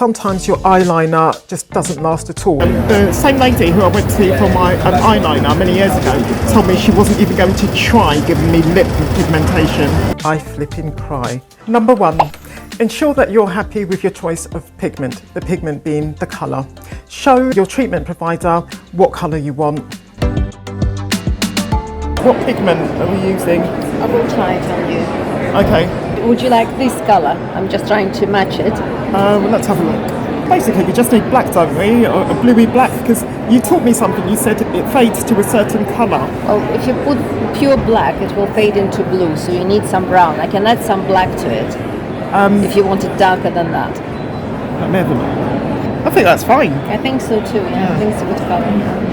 sometimes your eyeliner just doesn't last at all. The same lady who I went to for my eyeliner many years ago told me she wasn't even going to try giving me lip pigmentation. I flipping cry. Number 1. Ensure that you're happy with your choice of pigment, the pigment being the colour. Show your treatment provider what colour you want. What pigment are we using? I will try it on you. Okay. Would you like this colour? I'm just trying to match it. Well, let's have a look. Basically, we just need black, don't we? Or a bluey black, because you taught me something. You said it fades to a certain colour. Well, if you put pure black, it will fade into blue, so you need some brown. I can add some black to it. If you want it darker than that. Let me have a look. I think that's fine. I think so too, yeah. I think it's a good colour.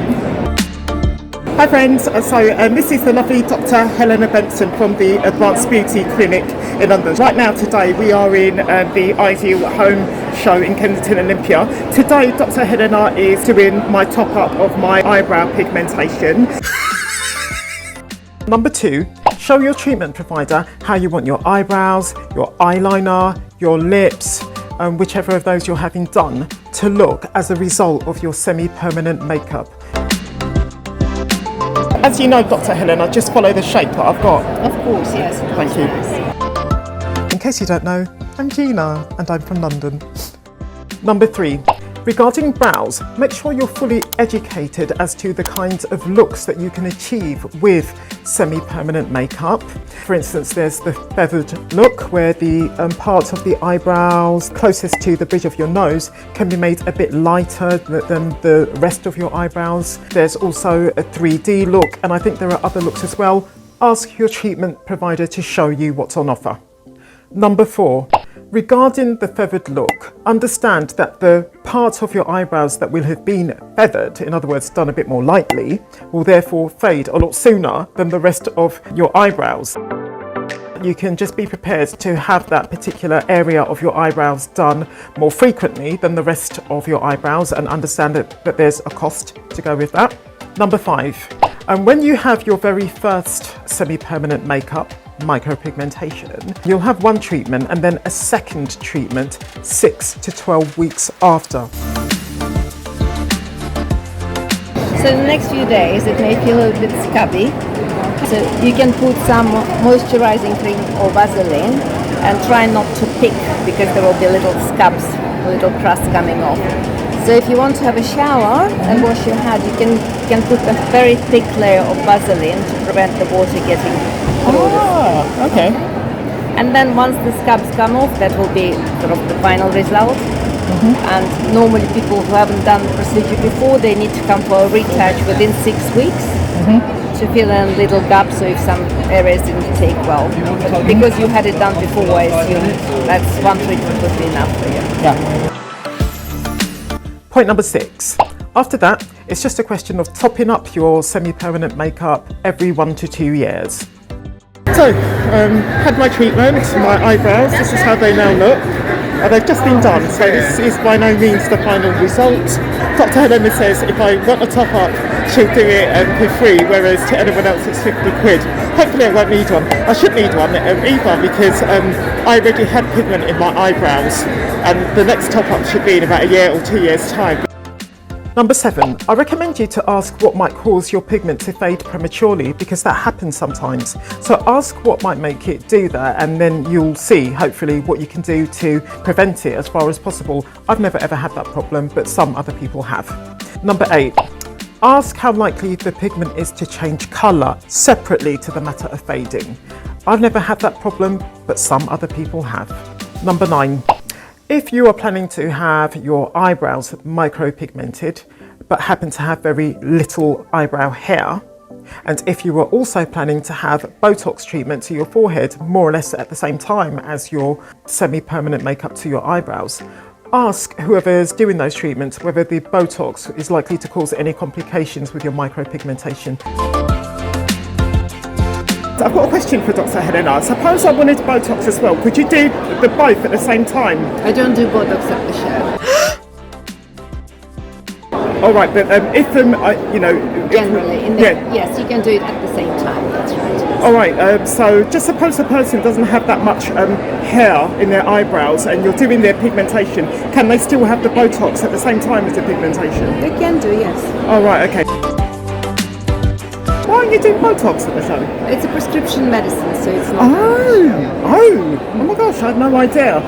Hi friends, this is the lovely Dr. Helena Benson from the Advanced Beauty Clinic in London. Right now today we are in the Ideal Home show in Kensington Olympia. Today Dr. Helena is doing my top up of my eyebrow pigmentation. Number 2, show your treatment provider how you want your eyebrows, your eyeliner, your lips, whichever of those you're having done, to look as a result of your semi-permanent makeup. As you know, Dr. Helena, just follow the shape that I've got. Of course, yes. Thank you. In case you don't know, I'm Gina and I'm from London. Number 3. Regarding brows, make sure you're fully educated as to the kinds of looks that you can achieve with semi-permanent makeup. For instance, there's the feathered look where the parts of the eyebrows closest to the bridge of your nose can be made a bit lighter than the rest of your eyebrows. There's also a 3D look, and I think there are other looks as well. Ask your treatment provider to show you what's on offer. Number 4. Regarding the feathered look, understand that the parts of your eyebrows that will have been feathered, in other words done a bit more lightly, will therefore fade a lot sooner than the rest of your eyebrows. You can just be prepared to have that particular area of your eyebrows done more frequently than the rest of your eyebrows, and understand that there's a cost to go with that. Number 5, and when you have your very first semi-permanent makeup, micropigmentation, you'll have one treatment and then a second treatment 6 to 12 weeks after. So the next few days it may feel a little bit scabby. So you can put some moisturizing cream or Vaseline and try not to pick, because there will be little scabs, little crust coming off. So if you want to have a shower and wash your head, you can put a very thick layer of Vaseline to prevent the water getting through. Ah, okay. And then once the scabs come off, that will be sort of the final result. And normally people who haven't done the procedure before, they need to come for a retouch within 6 weeks to fill in little gaps, so if some areas didn't take well. But because you had it done before, I assume that's one treatment would be enough for you. Yeah. Point number 6. After that, it's just a question of topping up your semi-permanent makeup every 1 to 2 years. So, had my treatment, my eyebrows, this is how they now look. They've just been done, so this is by no means the final result. Dr. Helena says if I want a top up, she'll do it for free, whereas to anyone else it's 50 quid. Hopefully I won't need one. I shouldn't need one either, because I already had pigment in my eyebrows, and the next top up should be in about a year or 2 years' time. Number 7, I recommend you to ask what might cause your pigment to fade prematurely, because that happens sometimes. So ask what might make it do that, and then you'll see, hopefully, what you can do to prevent it as far as possible. I've never ever had that problem, but some other people have. Number 8, ask how likely the pigment is to change colour separately to the matter of fading. I've never had that problem, but some other people have. Number 9, if you are planning to have your eyebrows micropigmented, but happen to have very little eyebrow hair, and if you are also planning to have Botox treatment to your forehead more or less at the same time as your semi-permanent makeup to your eyebrows, ask whoever is doing those treatments whether the Botox is likely to cause any complications with your micropigmentation. I've got a question for Dr. Helena. Suppose I wanted Botox as well. Could you do the both at the same time? I don't do Botox at the show. All right, but if Generally, yes, you can do it at the same time. That's right. All right, so just suppose a person doesn't have that much hair in their eyebrows and you're doing their pigmentation. Can they still have the Botox at the same time as the pigmentation? They can do, yes. All right, okay. Why aren't you doing Botox at the time? It's a prescription medicine, so it's not. Oh my gosh, I had no idea.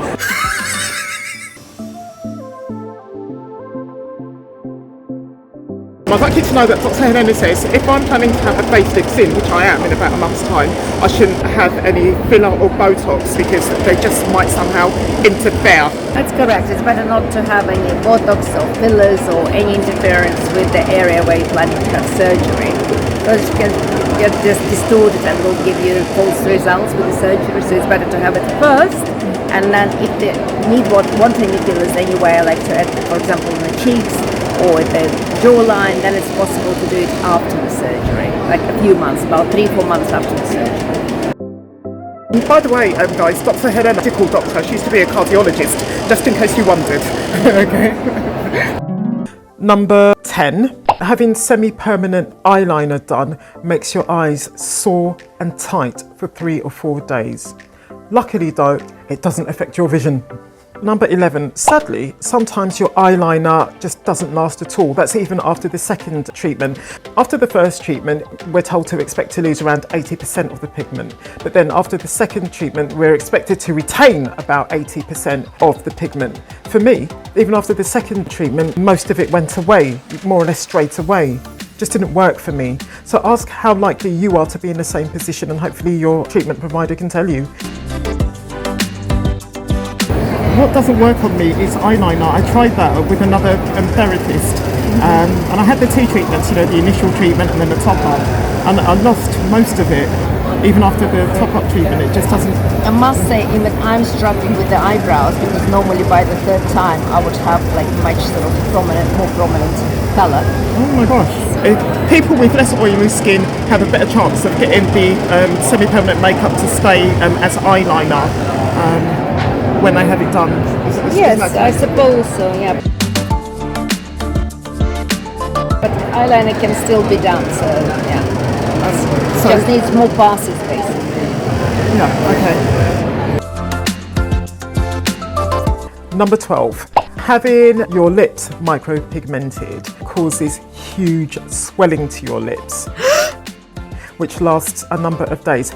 I'd like you to know that Dr. Helena says if I'm planning to have a facelift in, which I am in about a month's time, I shouldn't have any filler or Botox because they just might somehow interfere. That's correct. It's better not to have any Botox or fillers or any interference with the area where you're planning to have surgery. Because you can get just distorted and will give you false results with the surgery. So it's better to have it first. And then if they want any fillers anywhere, like to add, for example, in the cheeks or the jawline, then it's possible to do it after the surgery, like a few months, about 3-4 months after the surgery. And by the way, guys, Dr. Helena, medical doctor, she used to be a cardiologist, just in case you wondered. Okay. Number 10. Having semi-permanent eyeliner done makes your eyes sore and tight for 3 or 4 days. Luckily though, it doesn't affect your vision. Number 11, sadly, sometimes your eyeliner just doesn't last at all. That's even after the second treatment. After the first treatment, we're told to expect to lose around 80% of the pigment. But then after the second treatment, we're expected to retain about 80% of the pigment. For me, even after the second treatment, most of it went away, more or less straight away. Just didn't work for me. So ask how likely you are to be in the same position and hopefully your treatment provider can tell you. What doesn't work on me is eyeliner. I tried that with another therapist and I had the 2 treatments, you know, the initial treatment and then the top-up, and I lost most of it. Even after the top-up treatment, it just doesn't... I must say, even I'm struggling with the eyebrows because normally by the 3rd time I would have like much sort of more prominent colour. Oh my gosh. People with less oily skin have a better chance of getting the semi-permanent makeup to stay as eyeliner. When they have it done. Yes, I suppose so, yeah. But eyeliner can still be done, so yeah. It just needs more passes, basically. Yeah, okay. Number 12. Having your lips micropigmented causes huge swelling to your lips, which lasts a number of days.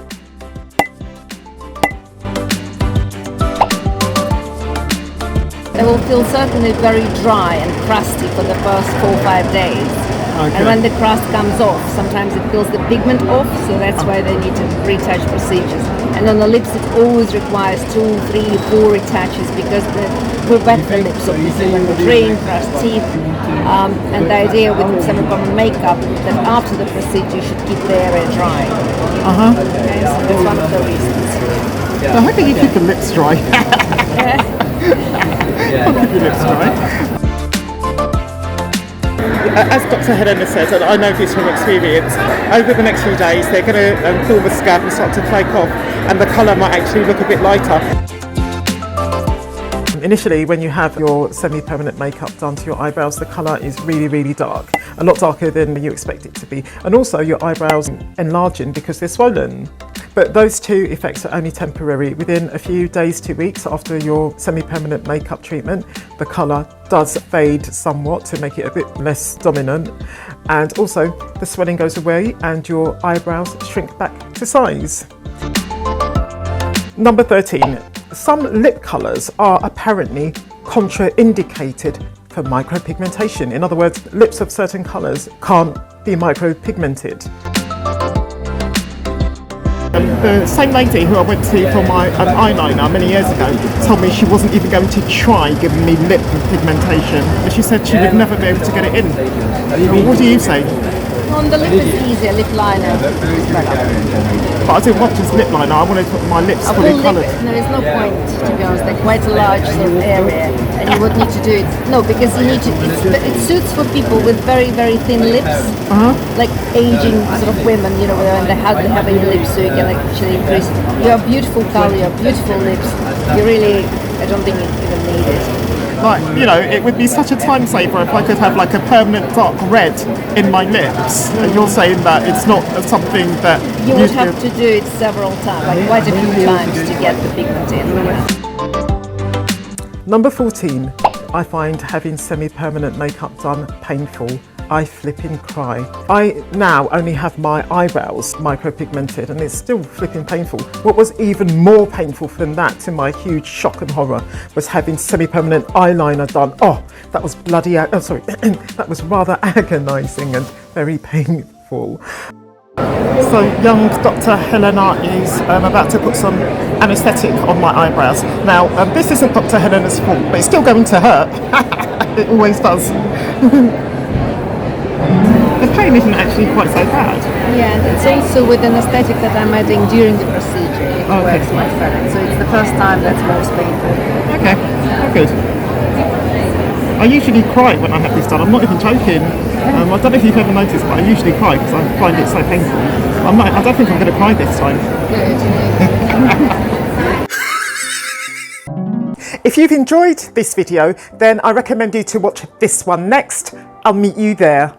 They will feel certainly very dry and crusty for the first 4 or 5 days. Okay. And when the crust comes off, sometimes it peels the pigment off, so that's why they need to retouch procedures. And on the lips, it always requires 2, 3, 4 retouches because we wet the lips, obviously, when we drink, brush teeth. And the idea with semi-permanent makeup that after the procedure, you should keep the area dry. Okay, so that's one of the reasons. So how can you keep the lips dry? As Dr. Helena says, and I know this from experience, over the next few days they're going to thaw the scalp and start to flake off, and the colour might actually look a bit lighter. Initially, when you have your semi-permanent makeup done to your eyebrows, the colour is really, really dark, a lot darker than you expect it to be. And also your eyebrows enlarging because they're swollen. But those 2 effects are only temporary. Within a few days to weeks after your semi-permanent makeup treatment, the colour does fade somewhat to make it a bit less dominant. And also the swelling goes away and your eyebrows shrink back to size. Number 13. Some lip colours are apparently contraindicated for micropigmentation. In other words, lips of certain colours can't be micropigmented. The same lady who I went to for my eyeliner many years ago told me she wasn't even going to try giving me lip pigmentation. But she said she would never be able to get it in. What do you say? On the lip is easier, lip liner is better. But I didn't want just lip liner, I wanted my lips fully coloured. No, there's no point, to be honest. They're quite a large sort of area and you would need to do it. No, because you need to, it suits for people with very, very thin lips, like aging sort of women, you know, when they hardly have any lips, so you can actually increase. You have beautiful colour, you have beautiful lips. You really, I don't think you even need it. Like, you know, it would be such a time saver if I could have like a permanent dark red in my lips. And you're saying that it's not something that You would have to do it several times, like quite a few times to get the pigment in. Number 14. I find having semi-permanent makeup done painful. I flipping cry. I now only have my eyebrows micropigmented and it's still flipping painful. What was even more painful than that, to my huge shock and horror, was having semi-permanent eyeliner done. Oh, that was bloody, that was rather agonising and very painful. So young Dr. Helena is about to put some anaesthetic on my eyebrows. Now, this isn't Dr. Helena's fault, but it's still going to hurt. It always does. The pain isn't actually quite so bad. Yeah, it's also with anaesthetic that I'm adding during the procedure. It works much better. So it's the first time that's most painful. Okay, oh, good. I usually cry when I have this done. I'm not even joking. I don't know if you've ever noticed, but I usually cry because I find it so painful. I don't think I'm going to cry this time. If you've enjoyed this video, then I recommend you to watch this one next. I'll meet you there.